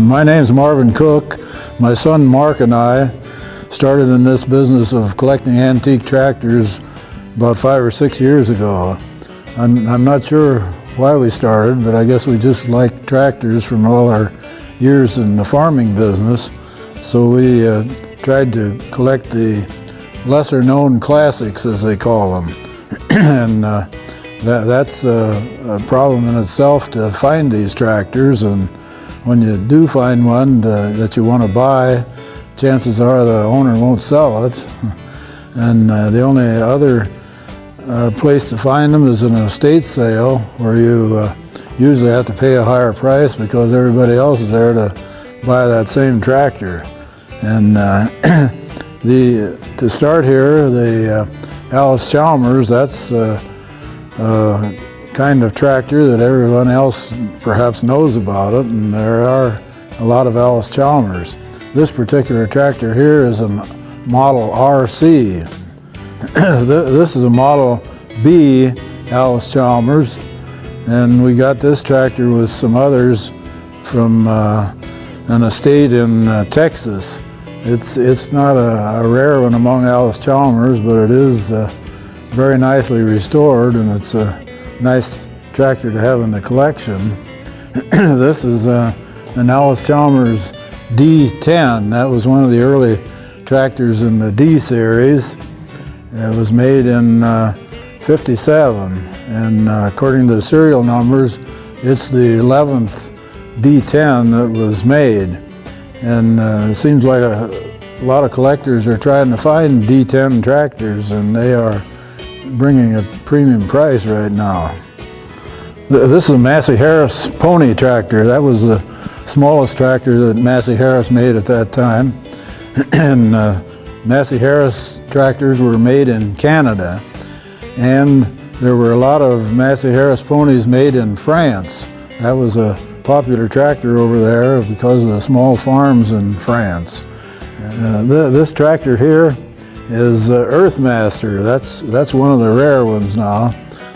My name's Marvin Cook. My son Mark and I started in this business of collecting antique tractors about 5 or 6 years ago. I'm not sure why we started, but I guess we just liked tractors from all our years in the farming business. So we tried to collect the lesser known classics, as they call them. And that's a problem in itself to find these tractors, and when you do find one that you want to buy, chances are the owner won't sell it. And the only other place to find them is in an estate sale, where you usually have to pay a higher price because everybody else is there to buy that same tractor. And to start here, the Allis-Chalmers, that's kind of tractor that everyone else perhaps knows about it, and there are a lot of Allis-Chalmers. This particular tractor here is a Model RC. This is a Model B Allis-Chalmers, and we got this tractor with some others from an estate in Texas. It's not a rare one among Allis-Chalmers, but it is very nicely restored, and it's a nice tractor to have in the collection. This is an Allis-Chalmers D10. That was one of the early tractors in the D series. It was made in '57, and according to the serial numbers, it's the 11th D10 that was made. And it seems like a lot of collectors are trying to find D10 tractors, and they are bringing a premium price right now. This is a Massey Harris pony tractor. That was the smallest tractor that Massey Harris made at that time. And Massey Harris tractors were made in Canada, and there were a lot of Massey Harris ponies made in France. That was a popular tractor over there because of the small farms in France. This tractor here is Earthmaster. That's one of the rare ones now.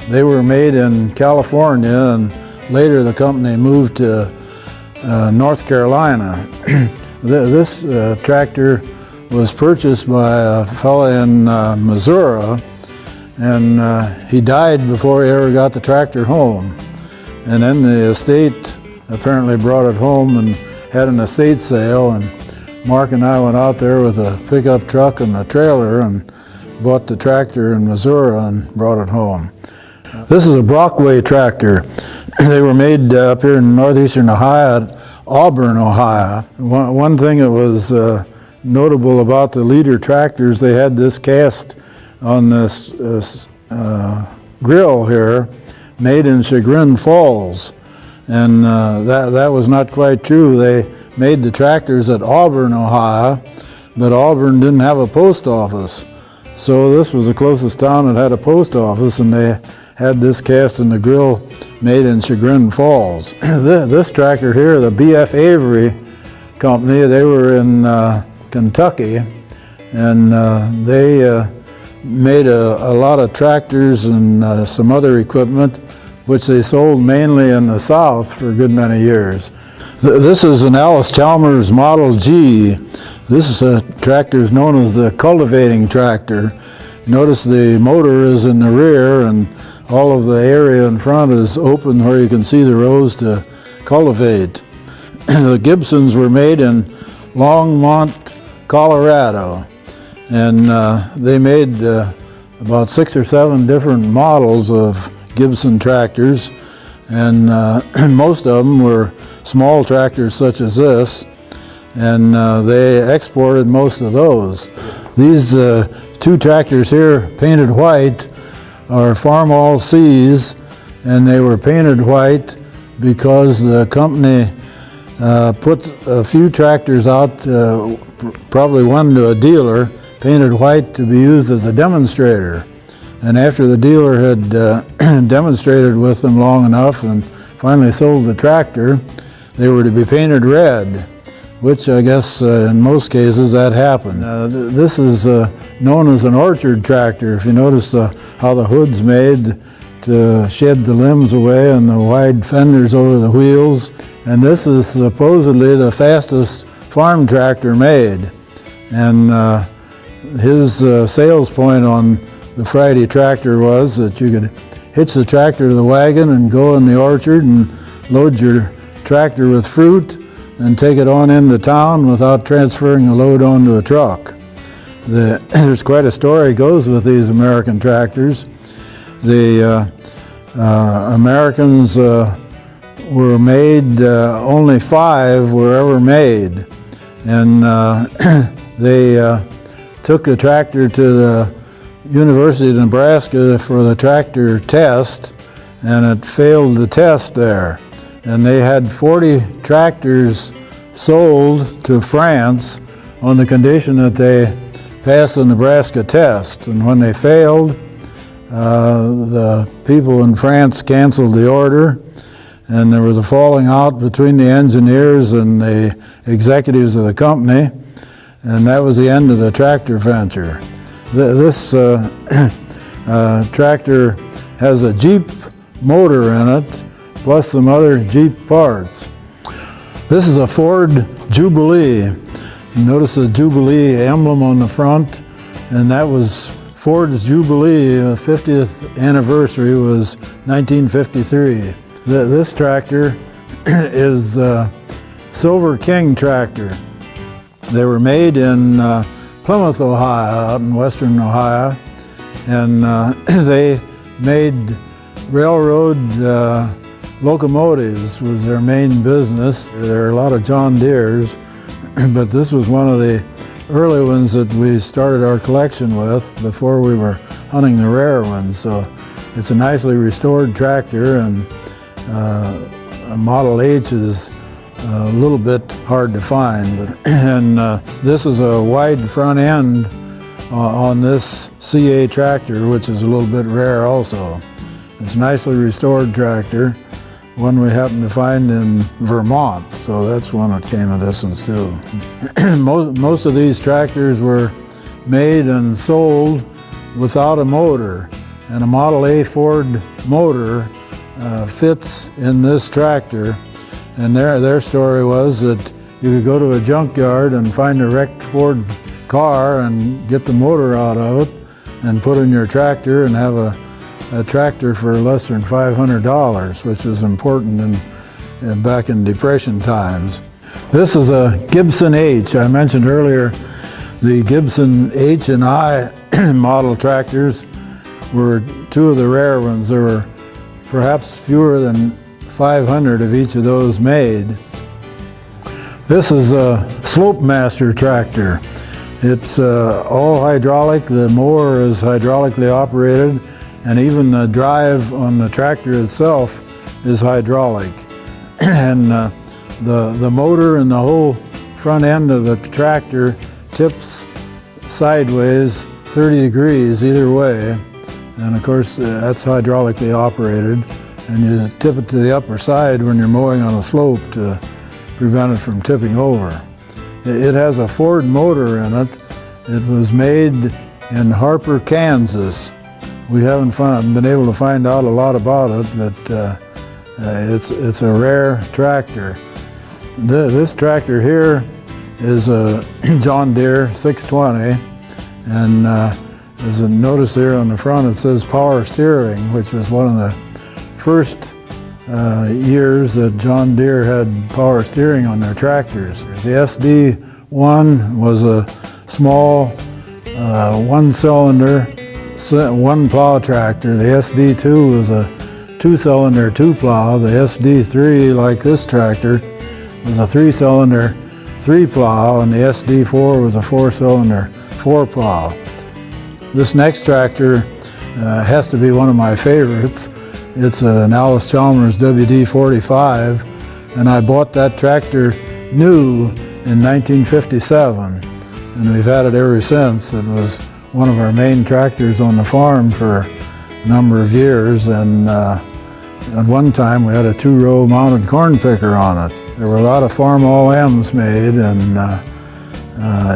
They were made in California, and later the company moved to North Carolina. This tractor was purchased by a fella in Missouri, and he died before he ever got the tractor home. And then the estate apparently brought it home and had an estate sale, and Mark and I went out there with a pickup truck and a trailer and bought the tractor in Missouri and brought it home. This is a Brockway tractor. They were made up here in northeastern Ohio, at Auburn, Ohio. One thing that was notable about the leader tractors, they had this cast on this grill here, made in Chagrin Falls. And that was not quite true. They made the tractors at Auburn, Ohio, but Auburn didn't have a post office. So this was the closest town that had a post office, and they had this cast in the grill made in Chagrin Falls. This tractor here, the B.F. Avery company, they were in Kentucky, and they made a lot of tractors and some other equipment, which they sold mainly in the South for a good many years. This is an Allis-Chalmers Model G. This tractor is known as the cultivating tractor. Notice the motor is in the rear, and all of the area in front is open where you can see the rows to cultivate. The Gibsons were made in Longmont, Colorado, and they made about 6 or 7 different models of Gibson tractors, and most of them were small tractors such as this, and they exported most of those. These 2 tractors here, painted white, are Farmall C's, and they were painted white because the company put a few tractors out, probably one to a dealer, painted white to be used as a demonstrator. And after the dealer had demonstrated with them long enough and finally sold the tractor, they were to be painted red, which I guess in most cases that happened. This is known as an orchard tractor. If you notice how the hood's made to shed the limbs away and the wide fenders over the wheels, and this is supposedly the fastest farm tractor made. And his sales point on the Friday tractor was that you could hitch the tractor to the wagon and go in the orchard and load your tractor with fruit and take it on into town without transferring the load onto a truck. There's quite a story goes with these American tractors. The Americans were made, only 5 were ever made, and they took the tractor to the University of Nebraska for the tractor test, and it failed the test there. And they had 40 tractors sold to France on the condition that they passed the Nebraska test. And when they failed, the people in France canceled the order, and there was a falling out between the engineers and the executives of the company, and that was the end of the tractor venture. This tractor has a Jeep motor in it, plus some other Jeep parts. This is a Ford Jubilee. You notice the Jubilee emblem on the front, and that was Ford's Jubilee. 50th anniversary was 1953. This tractor is Silver King tractor. They were made in Plymouth, Ohio, out in western Ohio, and they made railroad locomotives was their main business. There are a lot of John Deeres, but this was one of the early ones that we started our collection with before we were hunting the rare ones. So it's a nicely restored tractor, and a Model H is a little bit hard to find. And this is a wide front end on this CA tractor, which is a little bit rare also. It's a nicely restored tractor, one we happened to find in Vermont, so that's one that came a distance too. Most of these tractors were made and sold without a motor, and a Model A Ford motor fits in this tractor. And their story was that you could go to a junkyard and find a wrecked Ford car and get the motor out of it and put in your tractor and have a tractor for less than $500, which was important back in Depression times. This is a Gibson H. I mentioned earlier the Gibson H and I model tractors were 2 of the rare ones. There were perhaps fewer than 500 of each of those made. This is a Allis-Chalmers tractor. It's all hydraulic. The mower is hydraulically operated, and even the drive on the tractor itself is hydraulic. And the motor and the whole front end of the tractor tips sideways 30 degrees either way. And of course, that's hydraulically operated. And you tip it to the upper side when you're mowing on a slope to prevent it from tipping over. It has a Ford motor in it. It was made in Harper, Kansas. We haven't been able to find out a lot about it, but it's a rare tractor. This tractor here is a John Deere 620, and as a notice there on the front, it says power steering, which was one of the first years that John Deere had power steering on their tractors. The SD1 was a small one-cylinder, one plow tractor. The SD2 was a 2-cylinder 2-plow. The SD3, like this tractor, was a 3-cylinder 3-plow, and the SD4 was a 4-cylinder 4-plow. This next tractor has to be one of my favorites. It's an Allis-Chalmers Wd 45, and I bought that tractor new in 1957, and we've had it ever since. It was one of our main tractors on the farm for a number of years, and at one time we had a 2-row mounted corn picker on it. There were a lot of farm all-M's made, and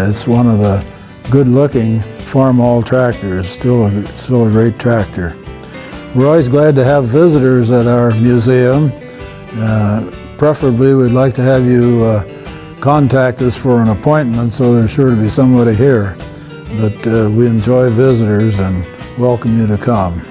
it's one of the good-looking farm all tractors, still a great tractor. We're always glad to have visitors at our museum. preferably we'd like to have you contact us for an appointment, so there's sure to be somebody here. But we enjoy visitors and welcome you to come.